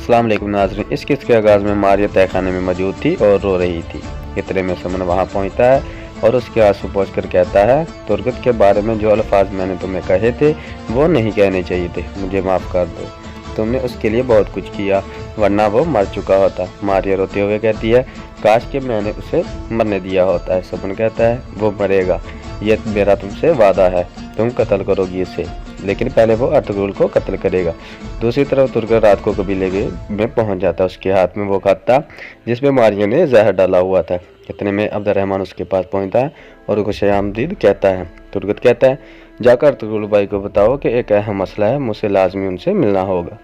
अस्सलाम वालेकुम नाज़रीन। इस किस्से के आगाज़ में मारिया तहखाने में मौजूद थी और रो रही थी। इतने में सुमन वहाँ पहुँचता है और उसके आंसू पोंछ कर कहता है, तुर्गत के बारे में जो अल्फाज मैंने तुम्हें कहे थे वो नहीं कहने चाहिए थे, मुझे माफ़ कर दो। तुमने उसके लिए बहुत कुछ किया, वरना वो मर चुका होता। मारिया रोते हुए कहती है, काश कि मैंने उसे मरने दिया होता है। सुमन कहता है, वो मरेगा, ये मेरा तुमसे वादा है, तुम कत्ल करोगी इसे, लेकिन पहले वो अर्तुगरुल को कत्ल करेगा। दूसरी तरफ तुर्गत रात को कबीले में पहुंच जाता है। उसके हाथ में वो खत था जिसमें मारिया ने जहर डाला हुआ था। इतने में अब्दुर्रहमान उसके पास पहुंचता है और उसको खुशामदीद कहता है। तुर्गत कहता है, जाकर अर्तुगरुल भाई को बताओ कि एक अहम मसला है, मुझसे लाजमी उनसे मिलना होगा।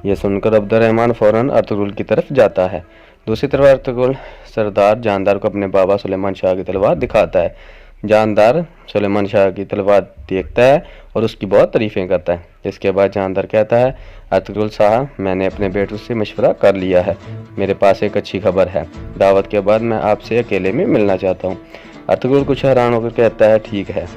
यह सुनकर अब्दुर्रहमान फ़ौरन अर्तुगरुल की तरफ जाता है। दूसरी तरफ अर्तुगरुल सरदार जानदार को अपने बाबा सुलेमान शाह की तलवार दिखाता है। जानदार सुलेमान शाह की तलवार देखता है और उसकी बहुत तारीफ़ें करता है। इसके बाद जानदार कहता है, अर्तुगरुल साहब, मैंने अपने बेटों से मशवरा कर लिया है, मेरे पास एक अच्छी खबर है। दावत के बाद मैं आपसे अकेले में मिलना चाहता हूँ। अर्तुगरुल कुछ हैरान होकर कहता है, ठीक है।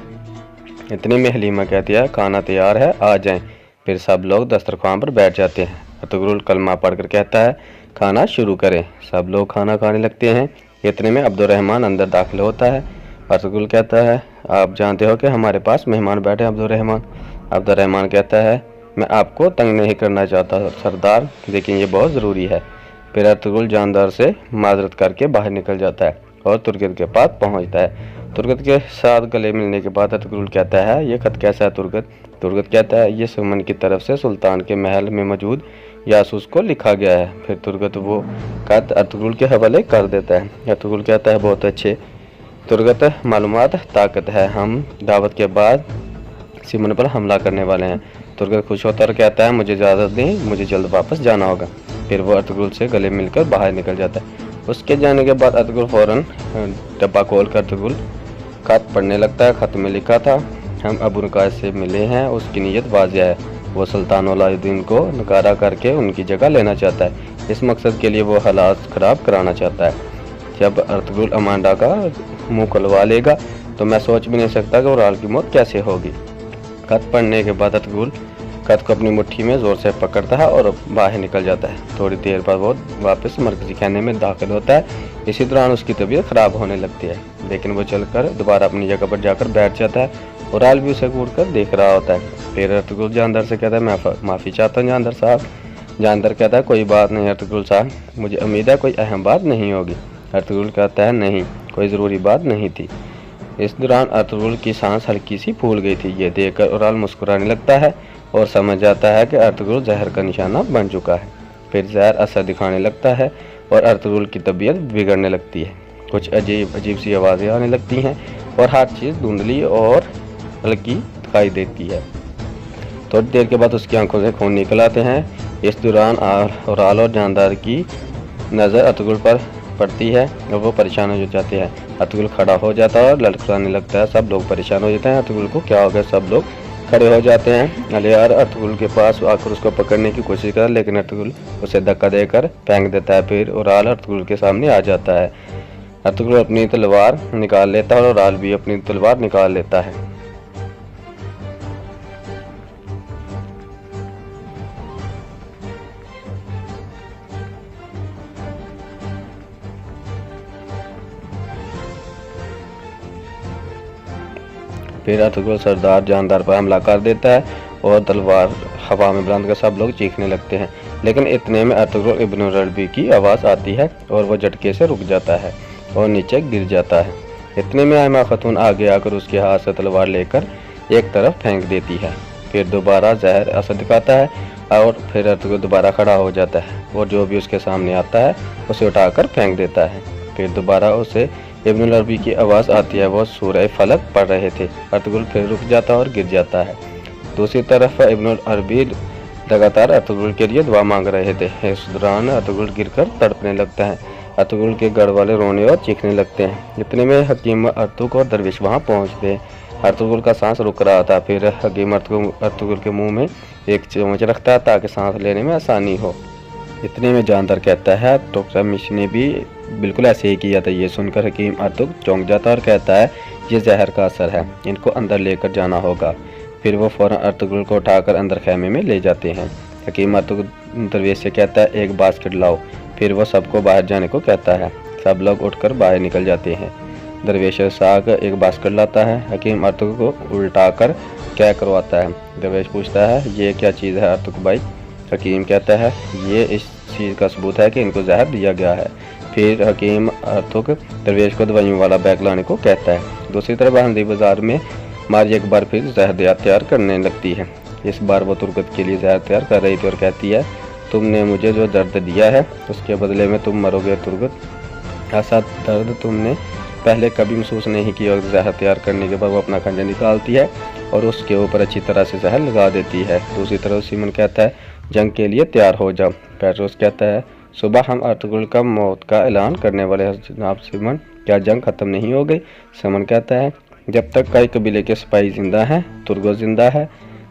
इतने में हलीमा कहती है, खाना तैयार है, आ जाएं। फिर सब लोग दस्तरखान पर बैठ जाते हैं। अर्तुगरुल कलमा पढ़कर कहता है, खाना शुरू करें। सब लोग खाना खाने लगते हैं। इतने में अब्दुर्रहमान अंदर दाखिल होता है। अर्तुगरुल कहता है, आप जानते हो कि हमारे पास मेहमान बैठे हैं अब्दुर्रहमान। अब्दुर्रहमान कहता है, मैं आपको तंग नहीं करना चाहता सरदार, लेकिन ये बहुत ज़रूरी है। फिर अर्तुगरुल जानदार से माजरत करके बाहर निकल जाता है और तुर्गत के पास पहुंचता है। तुर्गत के साथ गले मिलने के बाद अर्तुगरुल कहता है, ये खत कैसा है तुर्गत? तुर्गत कहता है, ये सुमन की तरफ से सुल्तान के महल में मौजूद जासूस को लिखा गया है। फिर तुर्गत वो खत अर्तुगरुल के हवाले कर देता है। अर्तुगरुल कहता है, बहुत अच्छे तुर्गत, मालूमात ताकत है, हम दावत के बाद सिमन पर हमला करने वाले हैं। तुर्गत खुश होता और कहता है, मुझे इजाज़त दें, मुझे जल्द वापस जाना होगा। फिर वो अर्तुगरुल से गले मिलकर बाहर निकल जाता है। उसके जाने के बाद अर्तुगरुल फ़ौरन डब्बा खोल कर अर्तुगरुल खत पढ़ने लगता है। खत में लिखा था, हम अबू नकाश से मिले हैं, उसकी नीयत वाज़िह है, वो सुल्तान औलाउद्दीन को नकारा करके उनकी जगह लेना चाहता है। इस मकसद के लिए वो हालात ख़राब कराना चाहता है। जब अर्तुगरुल अमांडा का मुंह खुलवा लेगा तो मैं सोच भी नहीं सकता कि ओराल की मौत कैसे होगी। खत पढ़ने के बाद अर्तुगरुल खत को अपनी मुट्ठी में ज़ोर से पकड़ता है और बाहर निकल जाता है। थोड़ी देर बाद वो वापस मरकज़ी खाने में दाखिल होता है। इसी दौरान उसकी तबीयत ख़राब होने लगती है, लेकिन वो चलकर दोबारा अपनी जगह पर जाकर बैठ जाता है। ओराल भी उसे घूर कर देख रहा होता है। फिर अर्तुगरुल जानदार से कहता है, मैं माफ़ी चाहता हूँ जानदार साहब। जानदार कहता है, कोई बात नहीं अर्तुगरुल साहब, मुझे उम्मीद है कोई अहम बात नहीं होगी। अर्तुगरुल कहता है, नहीं, कोई ज़रूरी बात नहीं थी। इस दौरान अर्तुगरुल की सांस हल्की सी फूल गई थी। ये देखकर ओराल मुस्कुराने लगता है और समझ जाता है कि अर्तुगरुल जहर का निशाना बन चुका है। फिर जहर असर दिखाने लगता है और अर्तुगरुल की तबीयत बिगड़ने लगती है। कुछ अजीब सी आवाज़ें आने लगती हैं और हर चीज़ धुंधली और हल्की दिखाई देती है। थोड़ी देर के बाद उसकी आंखों से खून निकल आते हैं। इस दौरान ओराल और जानदार की नज़र अर्तुगरुल पर पड़ती है और वो परेशान हो जाते हैं। अर्तुगरुल खड़ा हो जाता है और लड़खड़ाने लगता है। सब लोग परेशान हो जाते हैं, अर्तुगरुल को क्या हो गया? सब लोग खड़े हो जाते हैं। अलियार अर्तुगरुल के पास आकर उसको पकड़ने की कोशिश कर, लेकिन अर्तुगरुल उसे धक्का देकर फेंक देता है। फिर ओराल अर्तुगरुल के सामने आ जाता है। अर्तुगरुल अपनी तलवार निकाल लेता है और ओराल भी अपनी तलवार निकाल लेता है। फिर अर्तुगरुल सरदार जानदार पर हमला कर देता है और तलवार हवा में बुलंद कर सब लोग चीखने लगते हैं। लेकिन इतने में अर्तुगरुल इब्न रबी की आवाज़ आती है और वह झटके से रुक जाता है और नीचे गिर जाता है। इतने में आयमा खातून आगे आकर उसके हाथ से तलवार लेकर एक तरफ फेंक देती है। फिर दोबारा जहर असर दिखाता है और फिर अर्तुगरुल दोबारा खड़ा हो जाता है और जो भी उसके सामने आता है उसे उठाकर फेंक देता है। फिर दोबारा उसे इब्न रबी की आवाज़ आती है, वो सूरह फलक पढ़ रहे थे। अर्तुगरुल फिर रुक जाता है और गिर जाता है। दूसरी तरफ इब्न रबी लगातार अर्तुगरुल के लिए दुआ मांग रहे थे। इस दौरान अर्तुगरुल गिरकर तड़पने लगता है। अर्तुगरुल के घर वाले रोने और चीखने लगते हैं। इतने में हकीम अर्तुग और दरवेश वहाँ पहुँचते हैं। अर्तुगरुल का सांस रुक रहा था। फिर हकीम अर्तुगरुल के मुँह में एक चम्मच रखता है ताकि सांस लेने में आसानी हो। इतने में जानदार कहता है, टोकरमिश ने भी बिल्कुल ऐसे ही किया था। ये सुनकर हकीम अर्तुग चौंक जाता है और कहता है, ये जहर का असर है, इनको अंदर लेकर जाना होगा। फिर वो फ़ौरन अर्तुगरुल को उठाकर अंदर खैमे में ले जाते हैं। हकीम अर्तुगरुल दरवेश से कहता है एक बास्केट लाओ। फिर वो सबको बाहर जाने को कहता है। सब लोग उठकर बाहर निकल जाते हैं। दरवेश साग एक बास्केट लाता है। हकीम अर्तुगरुल को उल्टा कर क्या करवाता है। दरवेश पूछता है ये क्या चीज़ है अर्तुगरुल भाई। हकीम कहता है ये इस चीज़ का सबूत है कि इनको जहर दिया गया है। फिर हकीम अर्तुगरुल दरवेश को दवाइयों वाला बैग लाने को कहता है। दूसरी तरफ आंधी बाजार में मारिया एक बार फिर जहर तैयार करने लगती है। इस बार वो तुर्गत के लिए जहर तैयार कर रही थी और कहती है तुमने मुझे जो दर्द दिया है उसके बदले में तुम मरोगे तुर्गत। ऐसा दर्द तुमने पहले कभी महसूस नहीं किया। और जहर तैयार करने के बाद वो अपना खंजर निकालती है और उसके ऊपर अच्छी तरह से जहर लगा देती है। दूसरी तरफ सीमन कहता है जंग के लिए तैयार हो जाओ। पेट्रोस कहता है सुबह हम अर्तुगरुल का मौत का ऐलान करने वाले हैं जनाब सीमन, क्या जंग खत्म नहीं हो गई। सीमन कहता है जब तक कई कबीले के सिपाही जिंदा हैं, तुर्गत जिंदा है,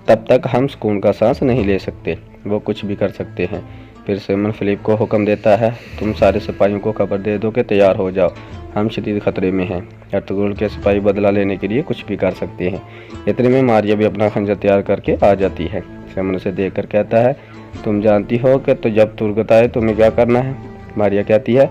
तब तक हम सुकून का सांस नहीं ले सकते। वो कुछ भी कर सकते हैं। फिर सीमन फिलिप को हुक्म देता है तुम सारे सिपाहियों को खबर दे दो कि तैयार हो जाओ, हम शदीद खतरे में हैं। अर्तुगरुल के सिपाही बदला लेने के लिए कुछ भी कर सकते हैं। इतने में मारिया भी अपना खंजर तैयार करके आ जाती है। सीमन उसे देख कर कहता है तुम जानती हो कि तो जब तुर्गत आए तुम्हें क्या करना है। मारिया कहती है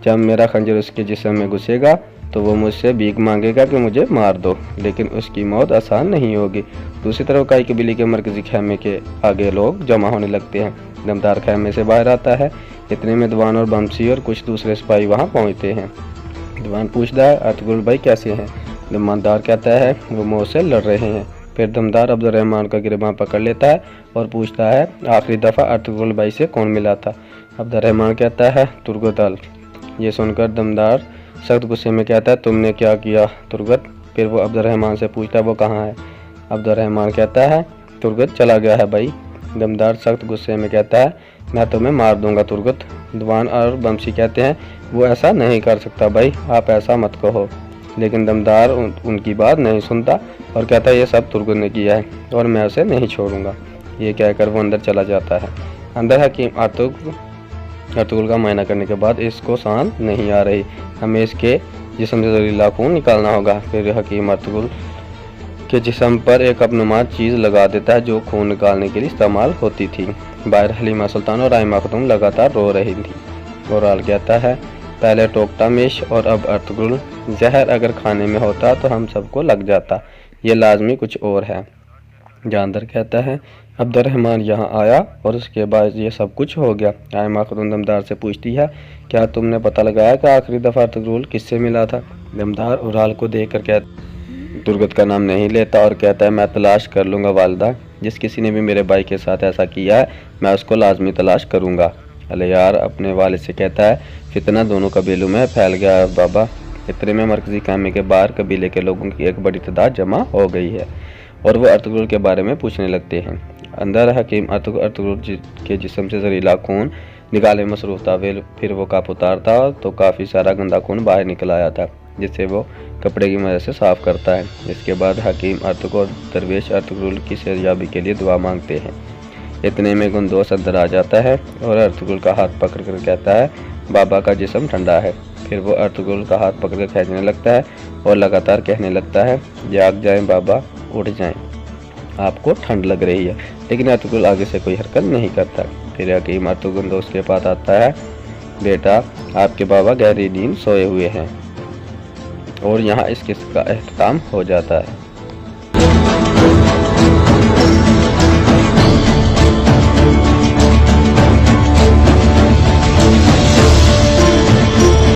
जब मेरा खंजर उसके जिस्म में घुसेगा तो वो मुझसे भीख मांगेगा कि मुझे मार दो, लेकिन उसकी मौत आसान नहीं होगी। दूसरी तरफ कई कबीले के मरकजी खेमे के आगे लोग जमा होने लगते हैं। दमदार खेमे से बाहर आता है। इतने में दीवान और बमसी और कुछ दूसरे सिपाही वहाँ पहुँचते हैं। दीवान पूछता है अर्तुगरुल भाई कैसे हैं। दमदार कहता है वो मौत से लड़ रहे हैं। फिर दमदार अब्दुर्रहमान का गिरबान पकड़ लेता है और पूछता है आखिरी दफ़ा अर्तुगरुल भाई से कौन मिला था। अब्दुर्रहमान कहता है तुर्गत अल। ये सुनकर दमदार सख्त गुस्से में कहता है तुमने क्या किया तुर्गत। फिर वो अब्दुर्रहमान से पूछता है वो कहाँ है। अब्दुर्रहमान कहता है तुर्गत चला गया है भाई। दमदार सख्त गुस्से में कहता है मैं तुम्हें मार दूंगा तुर्गत। दीवान और बमसी कहते हैं वो ऐसा नहीं कर सकता भाई, आप ऐसा मत कहो। लेकिन दमदार उनकी बात नहीं सुनता और कहता है ये सब तुर्गत ने किया है और मैं उसे नहीं छोड़ूंगा। ये कहकर वो अंदर चला जाता है। अंदर हकीम अर्तुगरुल का मुआयना करने के बाद इसको सांस नहीं आ रही, हमें इसके जिस्म से जहरीला खून निकालना होगा। फिर हकीम अर्तुगरुल के जिस्म पर एक अपनुमा चीज़ लगा देता है जो खून निकालने के लिए इस्तेमाल होती थी। बाहर हलीमा सुल्तान और राइमा खातून लगातार रो रही थी। गोराल कहता है पहले टोकटा मेश और अब अर्तुगरुल, जहर अगर खाने में होता तो हम सबको लग जाता, ये लाजमी कुछ और है। जानदार कहता है अब्दुर्रहमान यहाँ आया और उसके बाद ये सब कुछ हो गया। राइमा खातून दमदार से पूछती है क्या तुमने पता लगाया कि आखिरी दफ़ा अर्तुगरुल किससे मिला था। दमदार उराल को देख कर कहता तुर्गत का नाम नहीं लेता और कहता है मैं तलाश कर लूँगा वालिदा, जिस किसी ने भी मेरे भाई के साथ ऐसा किया है मैं उसको लाजमी तलाश करूँगा। अलियार अपने वालिद से कहता है फितना दोनों कबीलों में फैल गया है बाबा। इतने में मरकजी खेमे के बाहर कबीले के लोगों की एक बड़ी तादाद जमा हो गई है और वो अर्तुगरुल के बारे में पूछने लगते हैं। अंदर हकीम अर्तुगरुल के जिस्म से जहरीला खून निकाले मसरूफ था। फिर वो कप उतारता तो काफ़ी सारा गंदा खून बाहर निकल आया था, जिससे वो कपड़े की मदद से साफ़ करता है। इसके बाद हकीम अर्तुगरुल दरवेश अर्तुगरुल की सेहतयाबी के लिए दुआ मांगते हैं। इतने में गुंदोस अंदर आ जाता है और अर्तुगरुल का हाथ पकड़ कर कहता है बाबा का जिस्म ठंडा है। फिर वो अर्तुगरुल का हाथ पकड़ कर खींचने लगता है और लगातार कहने लगता है जाग जाएं बाबा, उठ जाएं, आपको ठंड लग रही है। लेकिन अर्तुगरुल आगे से कोई हरकत नहीं करता। फिर हकीम अर्तुगरुल उसके पास आता है बेटा आपके बाबा गहरी नींद सोए हुए हैं। और यहाँ इस किस्से का अख्ताम हो जाता है।